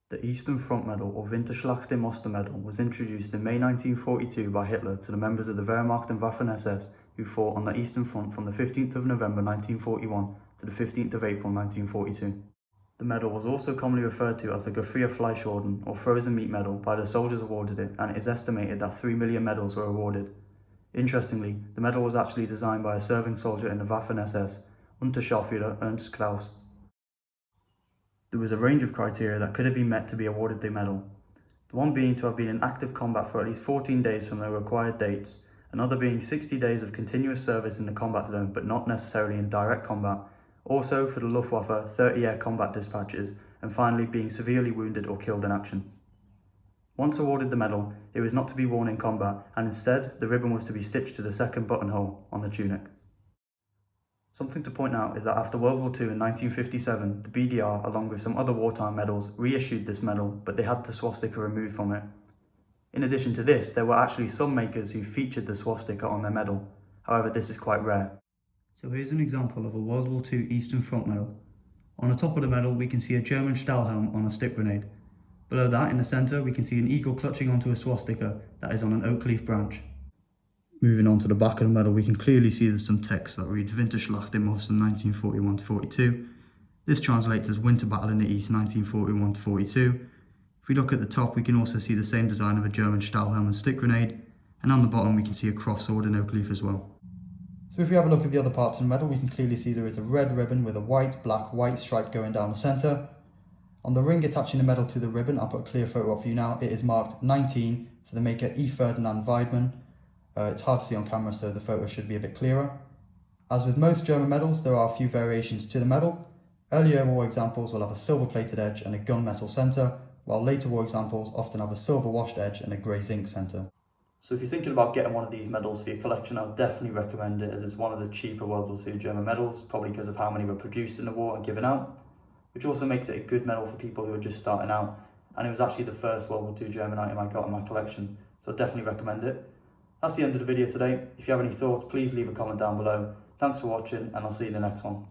The Eastern Front Medal, or Winterschlacht im Osten Medal, was introduced in May 1942 by Hitler to the members of the Wehrmacht and Waffen-SS who fought on the Eastern Front from the 15th of November 1941 to the 15th of April 1942. The medal was also commonly referred to as the Gefrier Fleischorden, or Frozen Meat Medal, by the soldiers awarded it, and it is estimated that 3 million medals were awarded. Interestingly, the medal was actually designed by a serving soldier in the Waffen-SS, Unterscharführer Ernst Klaus. There was a range of criteria that could have been met to be awarded the medal. The one being to have been in active combat for at least 14 days from the required dates, another being 60 days of continuous service in the combat zone but not necessarily in direct combat, also for the Luftwaffe 30 air combat dispatches, and finally being severely wounded or killed in action. Once awarded the medal, it was not to be worn in combat, and instead the ribbon was to be stitched to the second buttonhole on the tunic. Something to point out is that after World War II in 1957, the BDR, along with some other wartime medals, reissued this medal, but they had the swastika removed from it. In addition to this, there were actually some makers who featured the swastika on their medal. However, this is quite rare. So here's an example of a World War II Eastern Front medal. On the top of the medal, we can see a German Stahlhelm on a stick grenade. Below that, in the centre, we can see an eagle clutching onto a swastika that is on an oak leaf branch. Moving on to the back of the medal, we can clearly see there's some text that reads Winterschlacht im Osten 1941-42. This translates as Winter Battle in the East 1941-42. If we look at the top, we can also see the same design of a German Stahlhelm and stick grenade, and on the bottom we can see a cross sword and oak leaf as well. So if we have a look at the other parts of the medal, we can clearly see there is a red ribbon with a white, black, white stripe going down the centre. On the ring attaching the medal to the ribbon, I'll put a clear photo up for you now, it is marked 19 for the maker E. Ferdinand Weidmann. It's hard to see on camera, so the photo should be a bit clearer. As with most German medals, there are a few variations to the medal. Earlier war examples will have a silver-plated edge and a gunmetal centre, while later war examples often have a silver-washed edge and a grey zinc centre. So if you're thinking about getting one of these medals for your collection, I'd definitely recommend it, as it's one of the cheaper World War II German medals, probably because of how many were produced in the war and given out, which also makes it a good medal for people who are just starting out. And it was actually the first World War II German item I got in my collection, so I'd definitely recommend it. That's the end of the video today. If you have any thoughts, please leave a comment down below. Thanks for watching, and I'll see you in the next one.